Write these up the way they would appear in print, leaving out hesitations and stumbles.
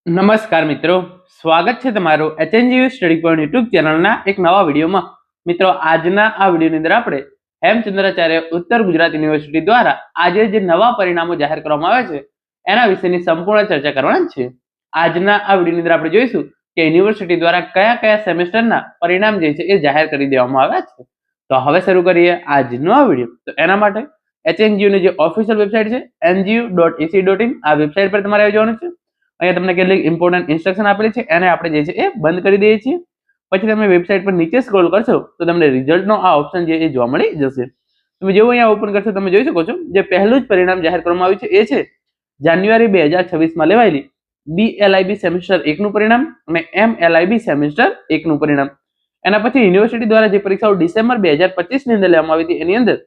નમસ્કાર મિત્રો, સ્વાગત છે તમારું એચએનજીયુ સ્ટડી પોઈન્ટ યુટ્યુબ ચેનલના એક નવા વિડીયોમાં. મિત્રો, આજના આ વિડીયોની અંદર આપણે હેમચંદ્રાચાર્ય ઉત્તર ગુજરાત યુનિવર્સિટી દ્વારા આજે જે નવા પરિણામો જાહેર કરવામાં આવે છે એના વિશેની સંપૂર્ણ ચર્ચા કરવાના છે. આજના આ વિડીયોની અંદર આપણે જોઈશું કે યુનિવર્સિટી દ્વારા કયા કયા સેમેસ્ટરના પરિણામ જે છે એ જાહેર કરી દેવામાં આવ્યા છે. તો હવે શરૂ કરીએ આજનો આ વિડીયો. તો એના માટે એચએનજીયુ ની જે ઓફિશિયલ વેબસાઇટ છે ngu.ac.in આ વેબસાઇટ પર તમારે આવી જવાનું છે. અહીંયા તમને કેટલીક ઇમ્પોર્ટન્ટ ઇન્સ્ટ્રક્શન આપેલી છે એને આપણે જે છે એ બંધ કરી દઈએ છીએ. પછી તમે વેબસાઇટ પર નીચે સ્ક્રોલ કરશો તો તમને રિઝલ્ટનો આ ઓપ્શન જે એ જોવા મળી જશે. તમે જેવું અહીંયા ઓપન કરશો તમે જોઈ શકો છો જે પહેલું જ પરિણામ જાહેર કરવામાં આવ્યું છે એ છે જાન્યુઆરી 2026 માં લેવાયેલી BLIB સેમેસ્ટર 1 નું પરિણામ અને MLIB સેમેસ્ટર 1 નું પરિણામ. એના પછી યુનિવર્સિટી દ્વારા જે પરીક્ષાઓ ડિસેમ્બર 2025 ની અંદર લેવામાં આવી હતી એની અંદર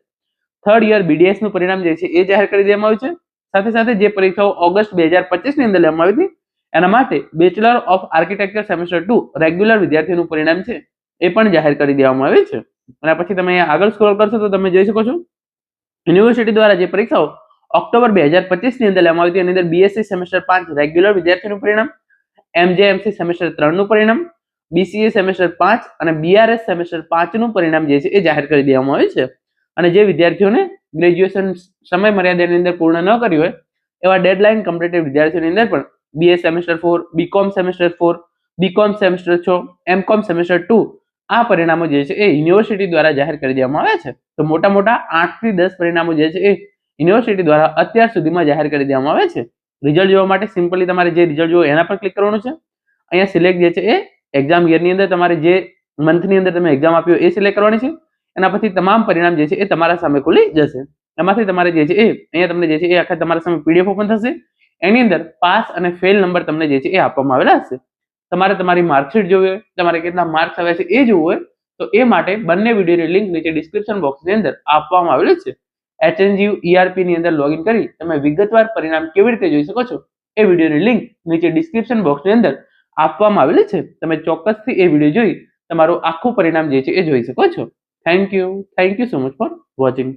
થર્ડ યર BDS નું પરિણામ જે છે એ જાહેર કરી દેવામાં આવ્યું છે. સાથે સાથે જે પરીક્ષાઓ ઓગસ્ટ 2025 ની અંદર લેવામાં આવી હતી એના માટે bachelor of architecture semester 2 regular વિદ્યાર્થીઓનું પરિણામ છે એ પણ જાહેર કરી દેવામાં આવ્યું છે. અને પછી તમે આગળ સ્ક્રોલ કરશો તો તમે જોઈ શકો છો યુનિવર્સિટી દ્વારા જે પરીક્ષાઓ ઓક્ટોબર 2025 ની અંદર લેવામાં આવી હતી એની અંદર BSc સેમેસ્ટર 5 રેગ્યુલર વિદ્યાર્થીનું પરિણામ, MJMC સેમેસ્ટર 3 નું પરિણામ, BCA સેમેસ્ટર 5 અને BRS સેમેસ્ટર 5 નું પરિણામ જે છે એ જાહેર કરી દેવામાં આવ્યું છે. અને જે વિદ્યાર્થીઓને ગ્રેજ્યુએશન સમય મર્યાદાની અંદર પૂર્ણ ન કર્યું હોય એવા ડેડલાઇન કમ્પ્લીટેડ વિદ્યાર્થીઓની અંદર પણ BA semester 4, BCom semester 4, BCom semester 6, MCom semester 2 આ પરિણામો જે છે એ યુનિવર્સિટી દ્વારા જાહેર કરી દેવામાં આવ્યા છે. તો મોટા મોટા 8 થી 10 પરિણામો જે છે એ યુનિવર્સિટી દ્વારા અત્યાર સુધીમાં જાહેર કરી દેવામાં આવ્યા છે. રિઝલ્ટ જોવા માટે સિમ્પલી તમારે જે રિઝલ્ટ જોવો એના પર ક્લિક કરવાનું છે. અહીંયા સિલેક્ટ જે છે એ એક્ઝામ યરની અંદર તમારે જે મંથની અંદર તમે એક્ઝામ આપ્યો એ સિલેક્ટ કરવાની છે. એના પછી તમામ પરિણામ જે છે એ તમારા સામે ખુલી જશે. એમાંથી તમારે જે છે એ અહીંયા તમને જે છે એ આખા તમારા સામે PDF ઓપન થશે. એની અંદર પાસ અને ફેલ નંબર તમને જે છે એ આપવામાં આવેલા હશે. તમારે તમારી માર્કશીટ જોવી હોય, તમારે કેટલા માર્ક્સ આવ્યા છે એ જોવું હોય તો એ માટે બંને વિડીયોની લિંક નીચે ડિસ્ક્રિપ્શન બોક્સની અંદર આપવામાં આવેલી છે. HNGU ERP ની અંદર લોગિન કરી તમે વિગતવાર પરિણામ કેવી રીતે જોઈ શકો છો એ વિડીયોની લિંક નીચે ડિસ્ક્રિપ્શન બોક્સની અંદર આપવામાં આવેલી છે. તમે ચોક્કસથી એ વિડીયો જોઈ તમારું આખું પરિણામ જે છે એ જોઈ શકો છો. Thank you so much for watching.